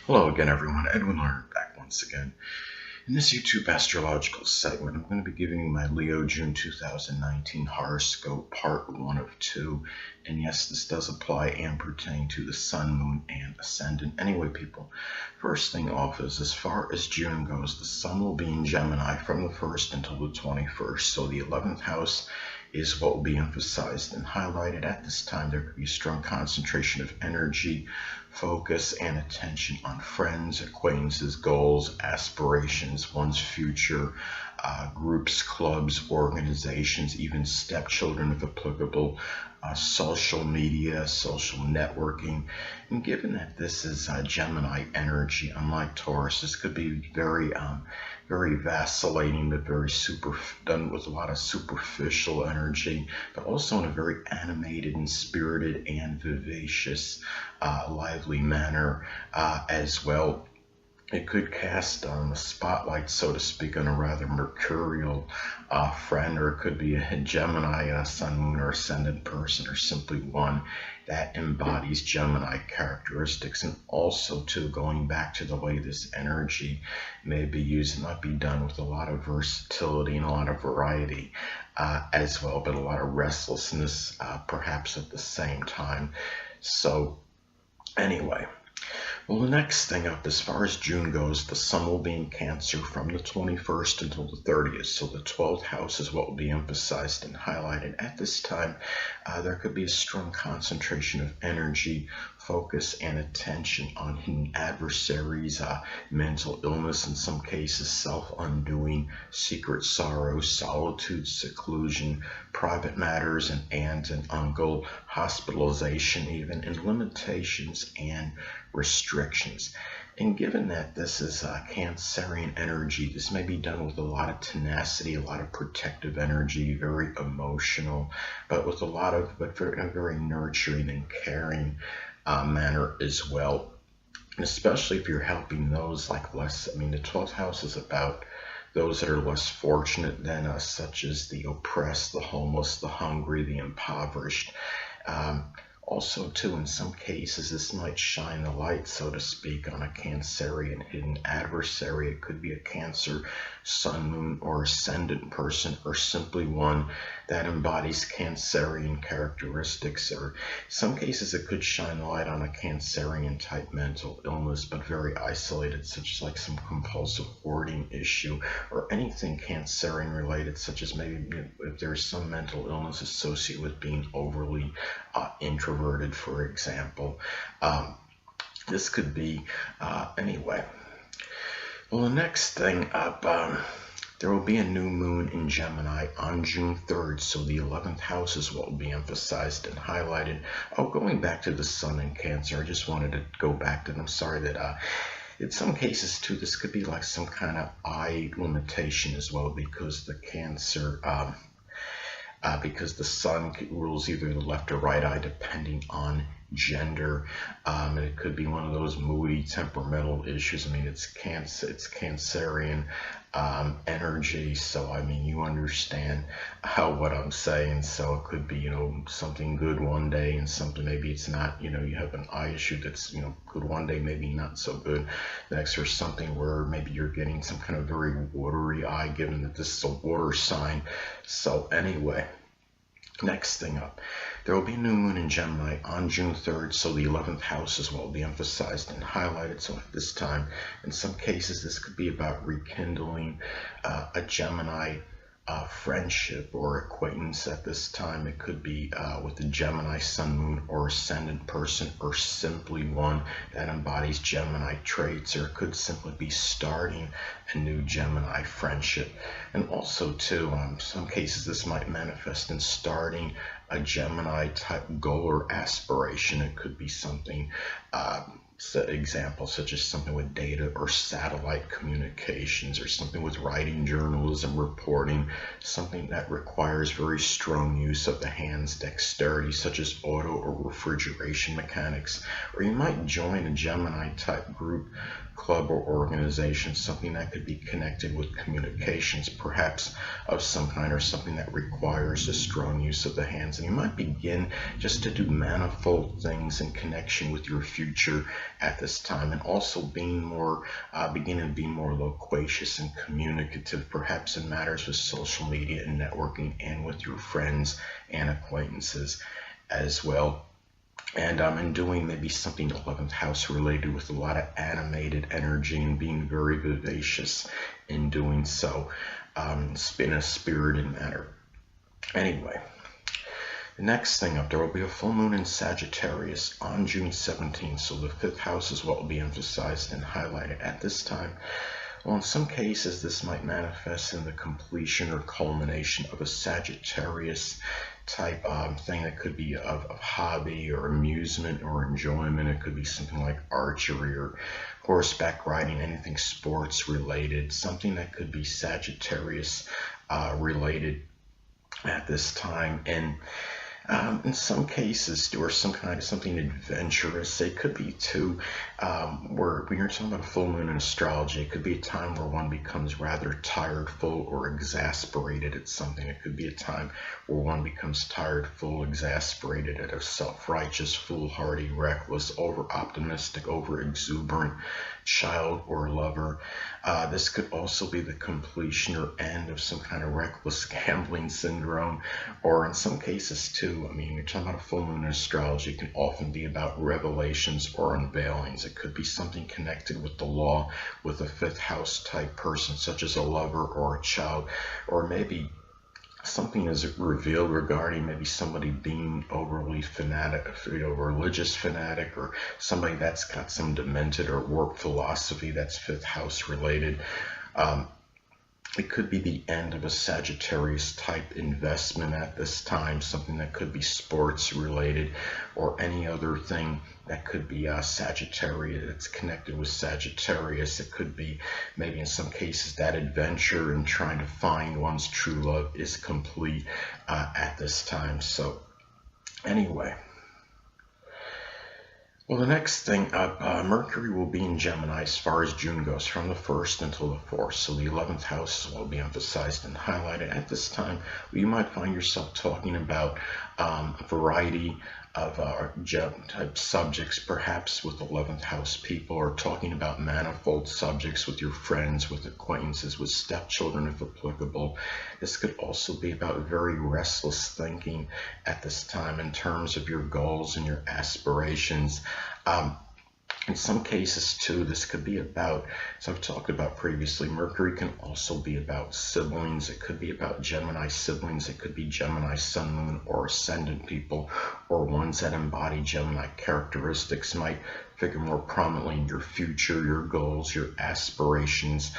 Hello again, everyone. Edwin Learnard back once again. In this YouTube astrological segment, I'm going to be giving you my Leo June 2019 horoscope, part 1 of 2. And yes, this does apply and pertain to the Sun, Moon, and Ascendant. Anyway, people, first thing off is as far as June goes, the Sun will be in Gemini from the 1st until the 21st. So the 11th house is what will be emphasized and highlighted at this time. There could be a strong concentration of energy, focus, and attention on friends, acquaintances, goals, aspirations, one's future, groups, clubs, organizations, even stepchildren if applicable, social media, social networking. And given that this is Gemini energy, unlike Taurus, this could be very vacillating, but done with a lot of superficial energy, but also in a very animated and spirited and vivacious, lively manner as well. It could cast a spotlight, so to speak, on a rather mercurial friend, or it could be a Gemini Sun, Moon, or Ascendant person, or simply one that embodies Gemini characteristics. And also, too, going back to the way this energy may be used, it might be done with a lot of versatility and a lot of variety as well, but a lot of restlessness perhaps at the same time. So anyway, well, the next thing up, as far as June goes, the Sun will be in Cancer from the 21st until the 30th. So the 12th house is what will be emphasized and highlighted at this time. There could be a strong concentration of energy, focus, and attention on hidden adversaries, mental illness in some cases, self-undoing, secret sorrow, solitude, seclusion, private matters, and aunt and uncle, hospitalization even, and limitations and restrictions. And given that this is Cancerian energy, this may be done with a lot of tenacity, a lot of protective energy, very emotional, but with in a very nurturing and caring manner as well. And especially if you're helping those like the 12th house is about those that are less fortunate than us, such as the oppressed, the homeless, the hungry, the impoverished. Also, too, in some cases, this might shine the light, so to speak, on a Cancerian hidden adversary. It could be a Cancer, Sun, Moon, or Ascendant person, or simply one that embodies Cancerian characteristics. Or in some cases, it could shine the light on a Cancerian type mental illness, but very isolated, such as like some compulsive hoarding issue, or anything Cancerian related, such as maybe if there's some mental illness associated with being overly introverted, for example. This could be anyway. Well, the next thing up, there will be a new moon in Gemini on June 3rd, so the 11th house is what will be emphasized and highlighted. Oh, going back to the Sun in Cancer, I just wanted to go back to, I'm sorry that in some cases too, this could be like some kind of eye limitation as well, because the Cancer, because the Sun rules either the left or right eye depending on gender, and it could be one of those moody temperamental issues. It's Cancerian energy, so you understand what I'm saying. So it could be something good one day and something maybe it's not. You have an eye issue that's good one day, maybe not so good next, or something where maybe you're getting some kind of very watery eye, given that this is a water sign. So anyway, next thing up, there will be a new moon in Gemini on June 3rd, so the 11th house is what will be emphasized and highlighted. So at this time, in some cases, this could be about rekindling a Gemini friendship or acquaintance at this time. It could be with a Gemini Sun, Moon, or Ascendant person, or simply one that embodies Gemini traits, or it could simply be starting a new Gemini friendship. And also too, in some cases this might manifest in starting a Gemini type goal or aspiration. It could be something examples such as something with data or satellite communications, or something with writing, journalism, reporting, something that requires very strong use of the hands, dexterity, such as auto or refrigeration mechanics. Or you might join a Gemini type group club or organization, something that could be connected with communications, perhaps of some kind, or something that requires a strong use of the hands. And you might begin just to do manifold things in connection with your future at this time, and also being more, beginning to be more loquacious and communicative, perhaps in matters with social media and networking, and with your friends and acquaintances as well. And in doing maybe something 11th house related with a lot of animated energy and being very vivacious in doing so, in a spirited manner. Anyway, the next thing up, there will be a full moon in Sagittarius on June 17th, so the 5th house is what will be emphasized and highlighted at this time. Well, in some cases, this might manifest in the completion or culmination of a Sagittarius type thing that could be of hobby or amusement or enjoyment. It could be something like archery or horseback riding, anything sports related, something that could be Sagittarius related at this time. And in some cases, or something adventurous. It could be too, where when you're talking about a full moon in astrology, it could be a time where one becomes rather tired, full, or exasperated at something. It could be a time where one becomes tired, full, exasperated at a self-righteous, foolhardy, reckless, over-optimistic, over-exuberant child or lover. This could also be the completion or end of some kind of reckless gambling syndrome, or in some cases too, I mean, you're talking about a full moon in astrology, it can often be about revelations or unveilings. It could be something connected with the law, with a 5th house type person, such as a lover or a child, or maybe something is revealed regarding maybe somebody being overly fanatic, religious fanatic, or somebody that's got some demented or warped philosophy that's 5th house related. It could be the end of a Sagittarius type investment at this time, something that could be sports related, or any other thing that could be Sagittarius, that's connected with Sagittarius. It could be maybe in some cases that adventure and trying to find one's true love is complete at this time. So anyway, well, the next thing up, Mercury will be in Gemini as far as June goes, from the 1st until the 4th. So the 11th house will be emphasized and highlighted at this time. You might find yourself talking about a variety of type subjects, perhaps with 11th house people, or talking about manifold subjects with your friends, with acquaintances, with stepchildren if applicable. This could also be about very restless thinking at this time in terms of your goals and your aspirations. In some cases too, this could be about, as I've talked about previously, Mercury can also be about siblings. It could be about Gemini siblings. It could be Gemini sun, moon, or ascendant people, or ones that embody Gemini characteristics might figure more prominently in your future, your goals, your aspirations,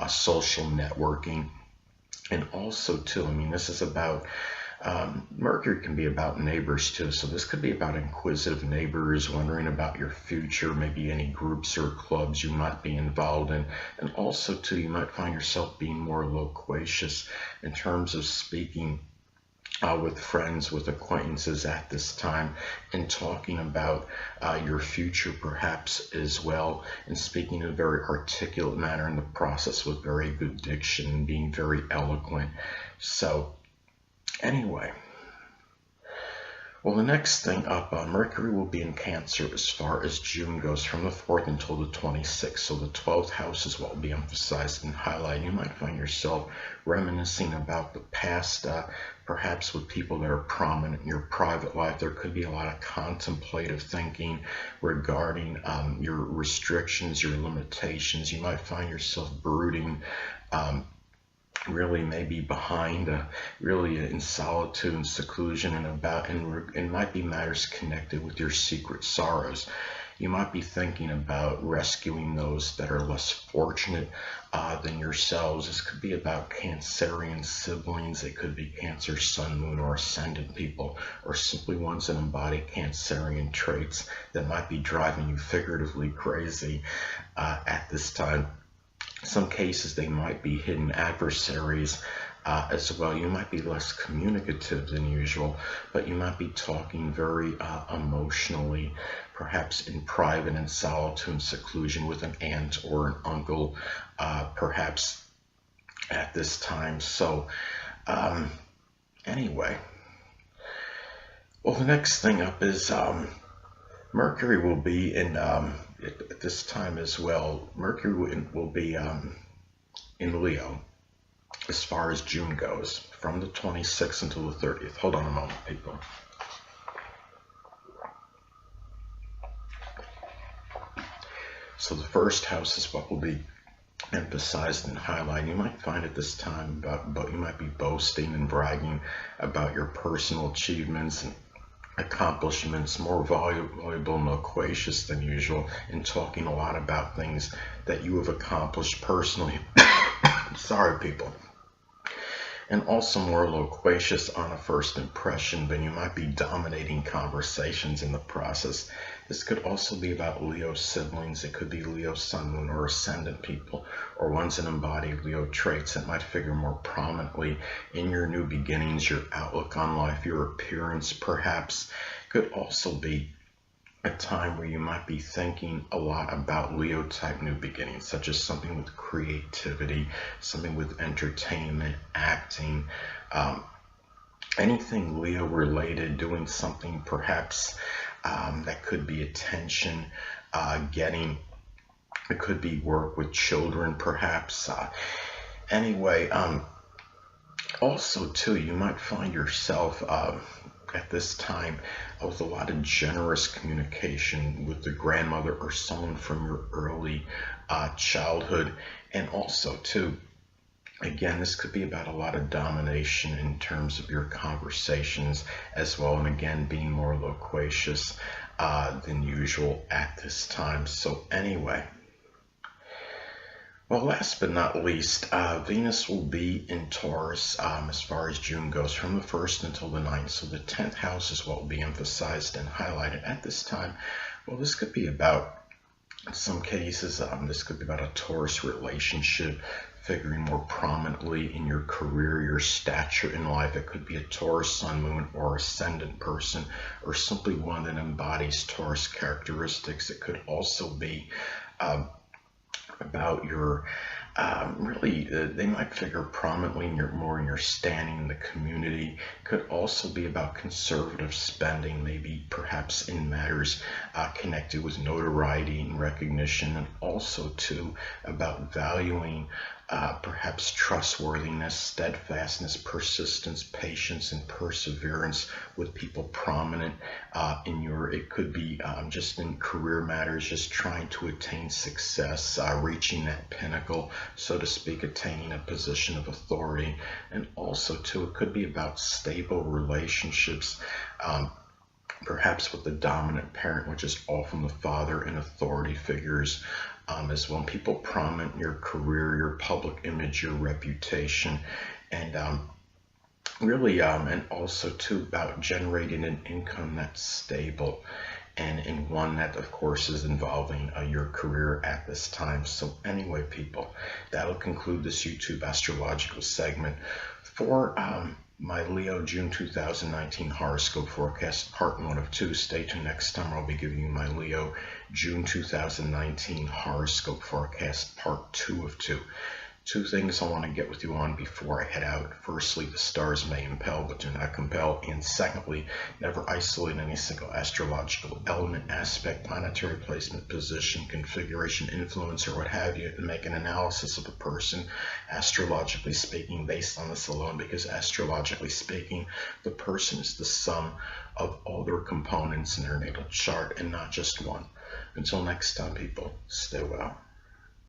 social networking. And also too, I mean, this is about, Mercury can be about neighbors too, so this could be about inquisitive neighbors wondering about your future, maybe any groups or clubs you might be involved in. And also too, you might find yourself being more loquacious in terms of speaking with friends, with acquaintances at this time, and talking about your future perhaps as well, and speaking in a very articulate manner in the process with very good diction and being very eloquent. So anyway, well, the next thing up, Mercury will be in Cancer as far as June goes, from the 4th until the 26th. So the 12th house is what will be emphasized and highlighted. You might find yourself reminiscing about the past, perhaps with people that are prominent in your private life. There could be a lot of contemplative thinking regarding your restrictions, your limitations. You might find yourself brooding, really maybe behind, really in solitude and seclusion, and might be matters connected with your secret sorrows. You might be thinking about rescuing those that are less fortunate than yourselves. This could be about Cancerian siblings. It could be Cancer, Sun, Moon, or Ascendant people, or simply ones that embody Cancerian traits that might be driving you figuratively crazy at this time. In some cases, they might be hidden adversaries as well. You might be less communicative than usual, but you might be talking very emotionally, perhaps in private, in solitude and seclusion with an aunt or an uncle, perhaps at this time. So anyway, well, the next thing up is Mercury will be in at this time as well. Mercury will be in Leo as far as June goes, from the 26th until the 30th. Hold on a moment, people. So the first house is what will be emphasized and highlighted. You might find at this time about you might be boasting and bragging about your personal achievements and accomplishments, more voluble and loquacious than usual, and talking a lot about things that you have accomplished personally. Sorry, people. And also more loquacious on a first impression, but you might be dominating conversations in the process. This could also be about Leo siblings. It could be Leo sun, moon, or ascendant people, or ones that embody Leo traits that might figure more prominently in your new beginnings, your outlook on life, your appearance perhaps. Could also be a time where you might be thinking a lot about Leo type new beginnings, such as something with creativity, something with entertainment, acting, anything Leo related, doing something perhaps that could be attention getting. It could be work with children perhaps. Anyway, also too, you might find yourself at this time with a lot of generous communication with the grandmother or someone from your early childhood. And also too, again, this could be about a lot of domination in terms of your conversations as well, and again being more loquacious than usual at this time. So anyway, well, last but not least, Venus will be in Taurus as far as June goes, from the 1st until the 9th. So the 10th house is what will be emphasized and highlighted at this time. Well, this could be about, in some cases, this could be about a Taurus relationship figuring more prominently in your career, your stature in life. It could be a Taurus sun, moon, or ascendant person, or simply one that embodies Taurus characteristics. It could also be about your really they might figure prominently in your standing in the community. Could also be about conservative spending, maybe perhaps in matters connected with notoriety and recognition, and also too about valuing perhaps trustworthiness, steadfastness, persistence, patience, and perseverance with people prominent in your, it could be just in career matters, just trying to attain success, reaching that pinnacle, so to speak, attaining a position of authority. And also too, it could be about stable relationships, perhaps with the dominant parent, which is often the father, and authority figures as well. People prominent in your career, your public image, your reputation, and really, and also too about generating an income that's stable, and in one that of course is involving your career at this time. So anyway, people, that'll conclude this YouTube astrological segment for my Leo June 2019 horoscope forecast, part 1 of 2. Stay tuned next time. I'll be giving you my Leo June 2019 horoscope forecast, part 2 of 2. Two things I want to get with you on before I head out. Firstly, the stars may impel but do not compel. And secondly, never isolate any single astrological element, aspect, planetary placement, position, configuration, influence, or what have you, and make an analysis of a person, astrologically speaking, based on this alone, because astrologically speaking, the person is the sum of all their components in their natal chart and not just one. Until next time, people, stay well.